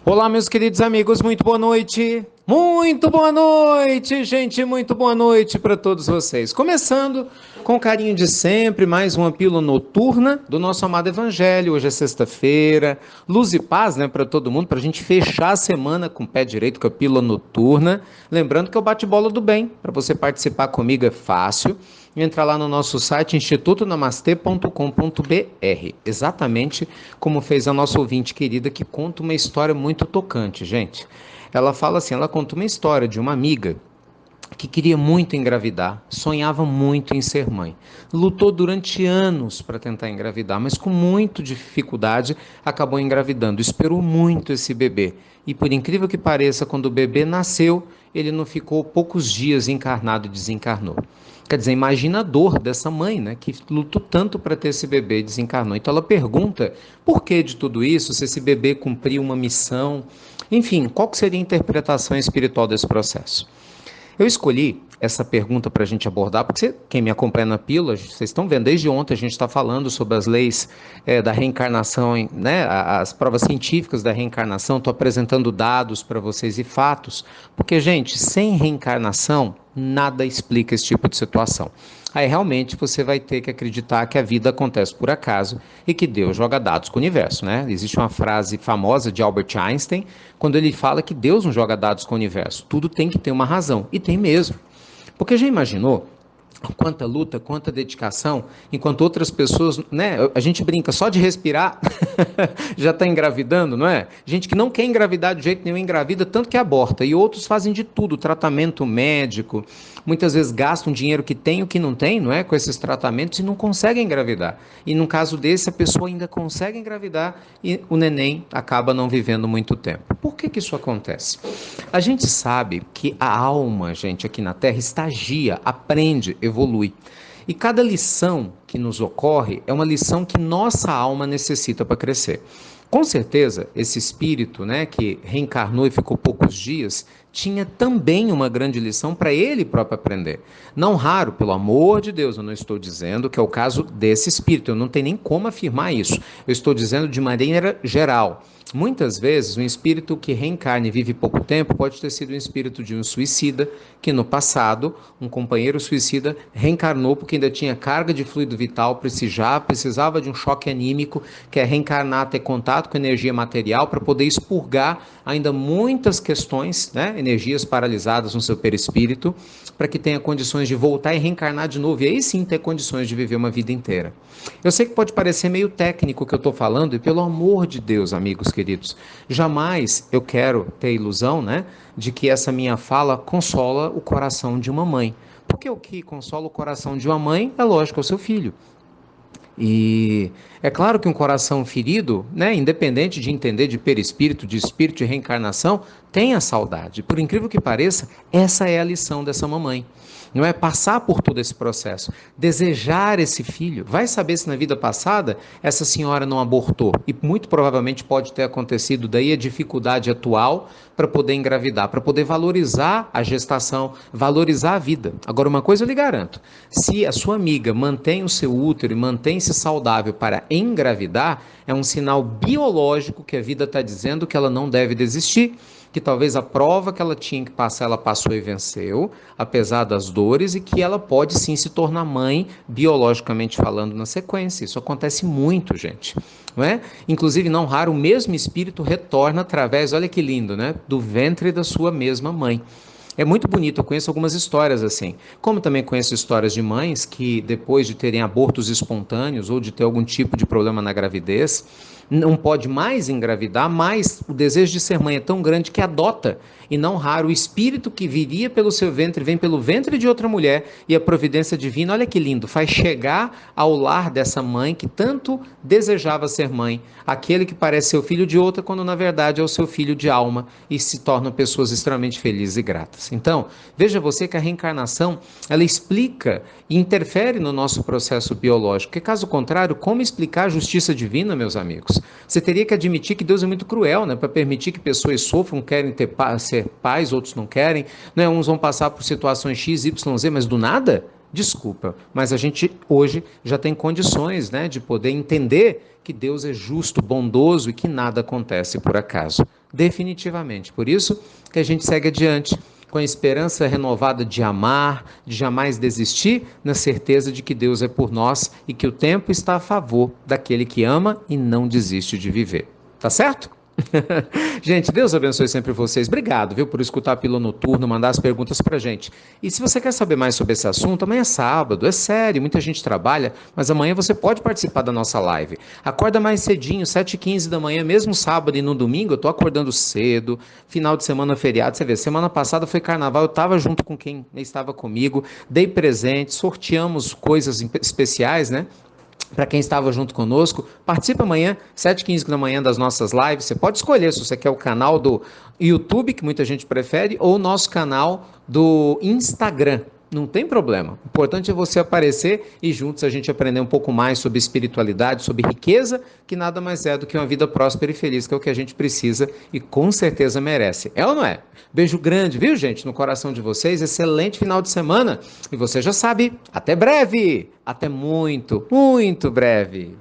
Olá, meus queridos amigos, muito boa noite. Muito boa noite, gente, muito boa noite para todos vocês. Começando com o carinho de sempre, mais uma pílula noturna do nosso amado Evangelho. Hoje é sexta-feira, luz e paz, né, para todo mundo, para a gente fechar a semana com o pé direito com a pílula noturna. Lembrando que é o bate-bola do bem, para você participar comigo é fácil. Entra lá no nosso site institutonamastê.com.br, exatamente como fez a nossa ouvinte querida que conta uma história muito tocante, gente. Ela fala assim, ela conta uma história de uma amiga que queria muito engravidar, sonhava muito em ser mãe. Lutou durante anos para tentar engravidar, mas com muita dificuldade acabou engravidando. Esperou muito esse bebê. E por incrível que pareça, quando o bebê nasceu, ele não ficou poucos dias encarnado e desencarnou. Quer dizer, imagina a dor dessa mãe, né, que lutou tanto para ter esse bebê e desencarnou. Então ela pergunta por que de tudo isso, se esse bebê cumpriu uma missão, enfim, qual que seria a interpretação espiritual desse processo? Eu escolhi essa pergunta para a gente abordar, porque quem me acompanha na pílula, vocês estão vendo, desde ontem a gente está falando sobre as leis da reencarnação, né, as provas científicas da reencarnação, estou apresentando dados para vocês e fatos, porque, gente, sem reencarnação, nada explica esse tipo de situação. Aí realmente você vai ter que acreditar que a vida acontece por acaso e que Deus joga dados com o universo, né? Existe uma frase famosa de Albert Einstein, quando ele fala que Deus não joga dados com o universo. Tudo tem que ter uma razão, e tem mesmo. Porque já imaginou quanta luta, quanta dedicação, enquanto outras pessoas, né, a gente brinca só de respirar, já está engravidando, não é? Gente que não quer engravidar de jeito nenhum, engravida, tanto que aborta, e outros fazem de tudo, tratamento médico, muitas vezes gastam dinheiro que tem o que não tem, não é? Com esses tratamentos e não conseguem engravidar. E num caso desse, a pessoa ainda consegue engravidar e o neném acaba não vivendo muito tempo. Por que que isso acontece? A gente sabe que a alma, gente, aqui na Terra estagia, aprende, evolui. E cada lição que nos ocorre é uma lição que nossa alma necessita para crescer. Com certeza, esse espírito, né, que reencarnou e ficou poucos dias, tinha também uma grande lição para ele próprio aprender. Não raro, pelo amor de Deus, eu não estou dizendo que é o caso desse espírito, eu não tenho nem como afirmar isso. Eu estou dizendo de maneira geral. Muitas vezes, um espírito que reencarna e vive pouco tempo pode ter sido um espírito de um suicida, que no passado, um companheiro suicida reencarnou porque ainda tinha carga de fluido vital, precisava de um choque anímico, que é reencarnar, ter contato com energia material para poder expurgar ainda muitas questões, né, energias paralisadas no seu perispírito, para que tenha condições de voltar e reencarnar de novo, e aí sim ter condições de viver uma vida inteira. Eu sei que pode parecer meio técnico o que eu estou falando, e pelo amor de Deus, amigos queridos, jamais eu quero ter a ilusão, né, de que essa minha fala consola o coração de uma mãe. Porque o que consola o coração de uma mãe é lógico, é o seu filho. E é claro que um coração ferido, né, independente de entender de perispírito, de espírito de reencarnação, tem a saudade. Por incrível que pareça, essa é a lição dessa mamãe. Não é passar por todo esse processo, desejar esse filho. Vai saber se na vida passada essa senhora não abortou. E muito provavelmente pode ter acontecido daí a dificuldade atual para poder engravidar, para poder valorizar a gestação, valorizar a vida. Agora, uma coisa eu lhe garanto: se a sua amiga mantém o seu útero e mantém-se saudável para engravidar, é um sinal biológico que a vida está dizendo que ela não deve desistir, que talvez a prova que ela tinha que passar, ela passou e venceu, apesar das dores, e que ela pode sim se tornar mãe, biologicamente falando, na sequência. Isso acontece muito, gente. Não é? Inclusive, não raro, o mesmo espírito retorna através, olha que lindo, né, do ventre da sua mesma mãe. É muito bonito, eu conheço algumas histórias assim. Como também conheço histórias de mães que, depois de terem abortos espontâneos ou de ter algum tipo de problema na gravidez, não pode mais engravidar, mas o desejo de ser mãe é tão grande que adota. E não raro, o espírito que viria pelo seu ventre vem pelo ventre de outra mulher, e a providência divina, olha que lindo, faz chegar ao lar dessa mãe que tanto desejava ser mãe, aquele que parece ser o filho de outra, quando na verdade é o seu filho de alma, e se tornam pessoas extremamente felizes e gratas. Então, veja você que a reencarnação, ela explica e interfere no nosso processo biológico, porque caso contrário, como explicar a justiça divina, meus amigos? Você teria que admitir que Deus é muito cruel, né, para permitir que pessoas sofram, querem ser pais, outros não querem, né? Uns vão passar por situações X, Y, Z, mas do nada? Desculpa, mas a gente hoje já tem condições, né, de poder entender que Deus é justo, bondoso e que nada acontece por acaso. definitivamente. Por isso que a gente segue adiante, com a esperança renovada de amar, de jamais desistir, na certeza de que Deus é por nós e que o tempo está a favor daquele que ama e não desiste de viver. Tá certo? Gente, Deus abençoe sempre vocês. Obrigado, viu, por escutar a Pílula Noturna, mandar as perguntas pra gente. E se você quer saber mais sobre esse assunto, amanhã é sábado, é sério, muita gente trabalha, mas amanhã você pode participar da nossa live. Acorda mais cedinho, 7h15 da manhã, mesmo sábado e no domingo, eu tô acordando cedo, final de semana feriado, você vê, semana passada foi carnaval, eu tava junto com quem estava comigo, dei presente, sorteamos coisas especiais, né? Para quem estava junto conosco, participa amanhã, 7h15 da manhã, das nossas lives. Você pode escolher se você quer o canal do YouTube, que muita gente prefere, ou o nosso canal do Instagram. Não tem problema. O importante é você aparecer e juntos a gente aprender um pouco mais sobre espiritualidade, sobre riqueza, que nada mais é do que uma vida próspera e feliz, que é o que a gente precisa e com certeza merece. É ou não é? Beijo grande, viu, gente, no coração de vocês. Excelente final de semana. E você já sabe, até breve. Até muito, muito breve.